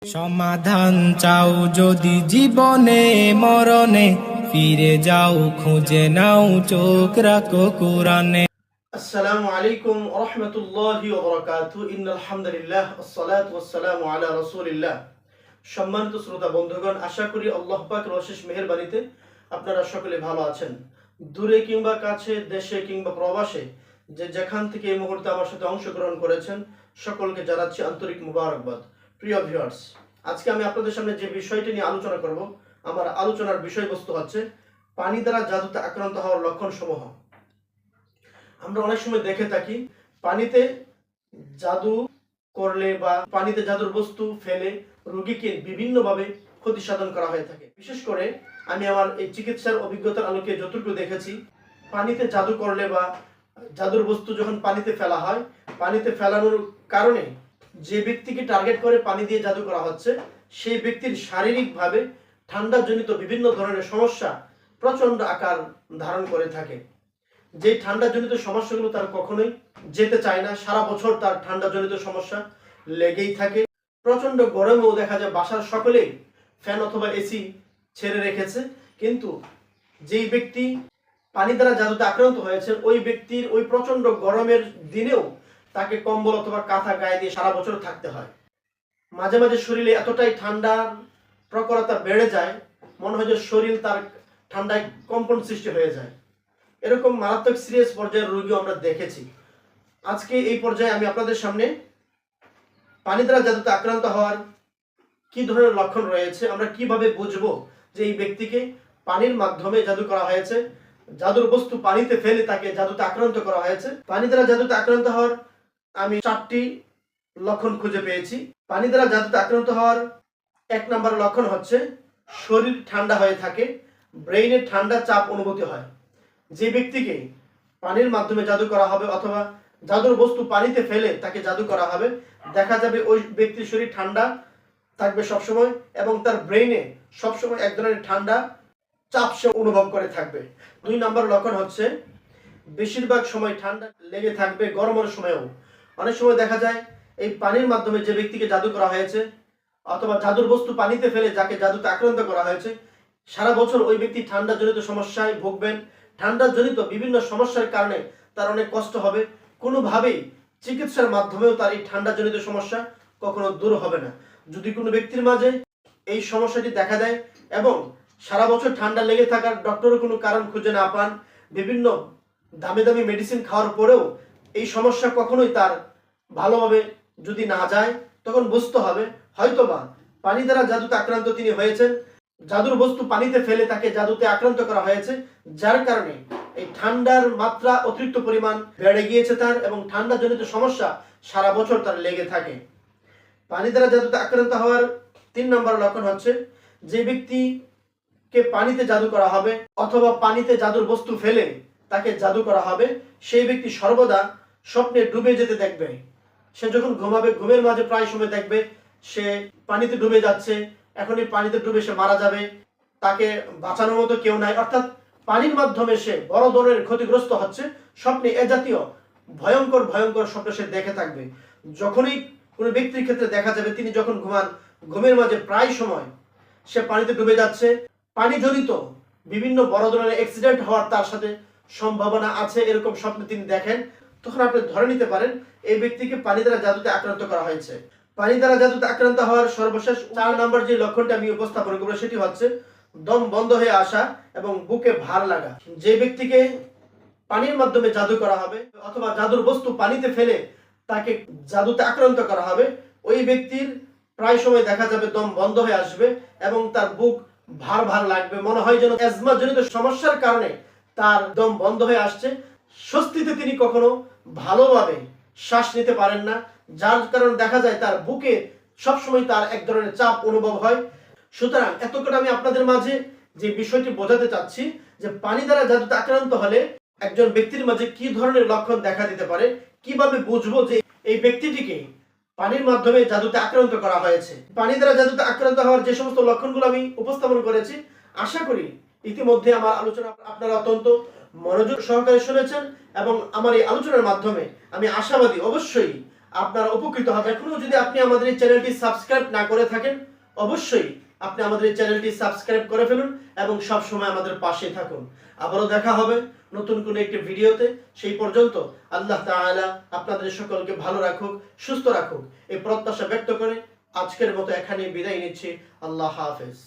সমাধান চাও যদি জীবনে মরণে, ফিরে যাও খুঁজে নাও চোখ রাখো কোরআনে। আসসালামু আলাইকুম ওয়া রাহমাতুল্লাহি ওয়া বারাকাতুহু। ইন্নাল হামদুলিল্লাহ ওয়াসসালাতু ওয়াসসালামু আলা রাসূলিল্লাহ। সম্মানিত শ্রোতা বন্ধুগণ, আশা করি আল্লাহ পাকের অশেষ মেহেরবানিতে আপনারা সকলে ভালো আছেন। দূরে কিংবা কাছে, দেশে কিংবা প্রবাসে, যে যেখান থেকে এই মুহূর্তে আমার সাথে অংশগ্রহণ করেছেন, সকলকে জানাচ্ছি আন্তরিক মুবারকবাদ। প্রিয় ভিউয়ার্স, আজকে আমি আপনাদের সামনে যে বিষয়টি নিয়ে আলোচনা করব, আমার আলোচনার বিষয়বস্তু হচ্ছে পানি দ্বারা জাদুতে আক্রান্ত হওয়ার লক্ষণসমূহ। আমরা অনেক সময় দেখে থাকি পানিতে জাদু করলে বা পানিতে জাদুর বস্তু ফেলে রোগীকে বিভিন্নভাবে ক্ষতি সাধন করা হয়ে থাকে। বিশেষ করে আমি আমার এই চিকিৎসার অভিজ্ঞতার আলোকে যতটুকু দেখেছি, পানিতে জাদু করলে বা জাদুর বস্তু যখন পানিতে ফেলা হয়, পানিতে ফেলানোর কারণে যে ব্যক্তিকে টার্গেট করে পানি দিয়ে জাদু করা হচ্ছে, সেই ব্যক্তির শারীরিকভাবে ঠান্ডাজনিত বিভিন্ন ধরনের সমস্যা প্রচণ্ড আকার ধারণ করে থাকে। যে ঠান্ডাজনিত সমস্যাগুলো তার কখনোই যেতে চায় না, সারা বছর তার ঠান্ডাজনিত সমস্যা লেগেই থাকে। প্রচন্ড গরমেও দেখা যায় বাসার সকলেই ফ্যান অথবা এসি ছেড়ে রেখেছে, কিন্তু যেই ব্যক্তি পানি দ্বারা জাদুতে আক্রান্ত হয়েছে, ওই ব্যক্তির ওই প্রচন্ড গরমের দিনেও তাকে কম্বল অথবা কাঁথা গায়ে দিয়ে সারা বছর থাকতে হয়। মাঝে মাঝে শরীরে এতটাই ঠান্ডার প্রখরতা বেড়ে যায়, মনে হয় যে শরীর তার ঠান্ডায় কম্পন সৃষ্টি হয়ে যায়। এরকম মারাত্মক সিরিয়াস পর্যায়ের রোগী আমরা দেখেছি। আজকে এই পর্যায়ে আমি আপনাদের সামনে পানি দ্বারা জাদুতে আক্রান্ত হওয়ার কি ধরনের লক্ষণ রয়েছে, আমরা কিভাবে বুঝবো যে এই ব্যক্তিকে পানির মাধ্যমে জাদু করা হয়েছে, জাদুর বস্তু পানিতে ফেলে তাকে জাদুতে আক্রান্ত করা হয়েছে। পানি দ্বারা জাদুতে আক্রান্ত হওয়ার আমি 4টি লক্ষণ খুঁজে পেয়েছি। পানি দ্বারা জাদুতে আক্রান্ত হওয়ার 1 নম্বর লক্ষণ হচ্ছে শরীর ঠান্ডা হয়ে থাকে, ব্রেইনে ঠান্ডা চাপ অনুভূতি হয়। যে ব্যক্তিকে পানির মাধ্যমে জাদু করা হবে অথবা জাদুর বস্তু পানিতে ফেলে তাকে জাদু করা হবে, দেখা যাবে ওই ব্যক্তির শরীর ঠান্ডা থাকবে সবসময় এবং তার ব্রেইনে সবসময় এক ধরনের ঠান্ডা চাপ সে অনুভব করে থাকবে। 2 নম্বর লক্ষণ হচ্ছে বেশিরভাগ সময় ঠান্ডা লেগে থাকবে গরমের সময়ও। অনেক সময় দেখা যায় এই পানির মাধ্যমে যে ব্যক্তিকে জাদু করা হয়েছে অথবা জাদুর বস্তু পানিতে ফেলে যাকে জাদুতে আক্রান্ত করা হয়েছে, সারা বছর ওই ব্যক্তি ঠান্ডাজনিত সমস্যায় ভুগবেন। ঠান্ডাজনিত বিভিন্ন সমস্যার কারণে তার অনেক কষ্ট হবে, কোনোভাবেই চিকিৎসার মাধ্যমেও তার এই ঠান্ডাজনিত সমস্যা কখনো দূর হবে না। যদি কোনো ব্যক্তির মাঝে এই সমস্যাটি দেখা দেয় এবং সারা বছর ঠান্ডা লেগে থাকার ডক্টরও কোনো কারণ খুঁজে না পান, বিভিন্ন দামি দামি মেডিসিন খাওয়ার পরেও এই সমস্যা কখনোই তার ভালোভাবে যদি না যায়, তখন বুঝতে হবে হয়তোবা পানি দ্বারা জাদুতে আক্রান্ত তিনি হয়েছেন, জাদুর বস্তু পানিতে ফেলে তাকে জাদুতে আক্রান্ত করা হয়েছে, যার কারণে এই ঠান্ডার মাত্রা অতিরিক্ত পরিমাণ বেড়ে গিয়েছে তার এবং ঠান্ডাজনিত সমস্যা সারা বছর তার লেগে থাকে। পানি দ্বারা জাদুতে আক্রান্ত হওয়ার 3 নম্বর লক্ষণ হচ্ছে যে ব্যক্তিকে পানিতে জাদু করা হবে অথবা পানিতে জাদুর বস্তু ফেলে তাকে জাদু করা হবে, সেই ব্যক্তি সর্বদা স্বপ্নে ডুবে যেতে দেখবে। সে যখন ঘুমাবে, ঘুমের মাঝে প্রায় সময় দেখবে সে পানিতে ডুবে যাচ্ছে, এখনই পানিতে ডুবে সে মারা যাবে, তাকে বাঁচানোর মতো কেউ নাই, অর্থাৎ পানির মাধ্যমে সে বড় ধরনের ক্ষতিগ্রস্ত হচ্ছে। স্বপ্নে এ জাতীয় ভয়ঙ্কর ভয়ঙ্কর স্বপ্ন সে দেখে থাকবে। যখনই কোনো ব্যক্তির ক্ষেত্রে দেখা যাবে তিনি যখন ঘুমান, ঘুমের মাঝে প্রায় সময় সে পানিতে ডুবে যাচ্ছে, পানিজনিত বিভিন্ন বড় ধরনের অ্যাক্সিডেন্ট হওয়ার তার সাথে সম্ভাবনা আছে, এরকম স্বপ্ন তিনি দেখেন, তখন আপনি ধরে নিতে পারেন এই ব্যক্তিকে পানি দ্বারা জাদুতে আক্রান্ত করা হয়েছে। পানি দ্বারা জাদুতে আক্রান্ত হওয়ার সর্বশেষ 4 নম্বর যে লক্ষণটা আমি উপস্থাপন করবো সেটি হচ্ছে দম বন্ধ হয়ে আসা এবং বুকে ভার লাগা। যে ব্যক্তিকে পানির মাধ্যমে জাদু করা হবে অথবা জাদুর বস্তু পানিতে ফেলে তাকে জাদুতে আক্রান্ত করা হবে, ওই ব্যক্তির প্রায় সময় দেখা যাবে দম বন্ধ হয়ে আসবে এবং তার বুক ভার ভার লাগবে, মনে হয় যেন অ্যাজমা জনিত সমস্যার কারণে তার দম বন্ধ হয়ে আসছে। স্বস্তিতে তিনি কখনো ভালোভাবে শ্বাস নিতে পারেন না, যার কারণে দেখা যায় তার বুকে সবসময় তার এক ধরনের চাপ অনুভব হয়। সুতরাং এতক্ষণ আমি আপনাদের মাঝে যে বিষয়টি বোঝাতে চাচ্ছি যে পানি দ্বারা জাদুতে আক্রান্ত হলে একজন ব্যক্তির মাঝে কি ধরনের লক্ষণ দেখা দিতে পারে, কিভাবে বুঝবো যে এই ব্যক্তিটিকে পানির মাধ্যমে জাদুতে আক্রান্ত করা হয়েছে। পানি দ্বারা জাদুতে আক্রান্ত হওয়ার যে সমস্ত লক্ষণগুলো আমি উপস্থাপন করেছি, আশা করি ইতিমধ্যে আমার আলোচনা আপনারা অত্যন্ত মনোযোগ সহকারে শুনেছেন এবং আমার এই আলোচনার মাধ্যমে আমি আশাবাদী অবশ্যই আপনারা উপকৃত হবে। এখনো যদি আপনি আমাদের এই চ্যানেলটি সাবস্ক্রাইব না করে থাকেন, অবশ্যই আপনি আমাদের এই চ্যানেলটি সাবস্ক্রাইব করে ফেলুন এবং সব সময় আমাদের পাশে থাকুন। আবারও দেখা হবে নতুন কোনো একটি ভিডিওতে। সেই পর্যন্ত আল্লাহ তাআলা আপনাদের সকলকে ভালো রাখুক, সুস্থ রাখুক, এই প্রত্যাশা ব্যক্ত করে আজকের মতো এখানে বিদায় নিচ্ছি। আল্লাহ হাফেজ।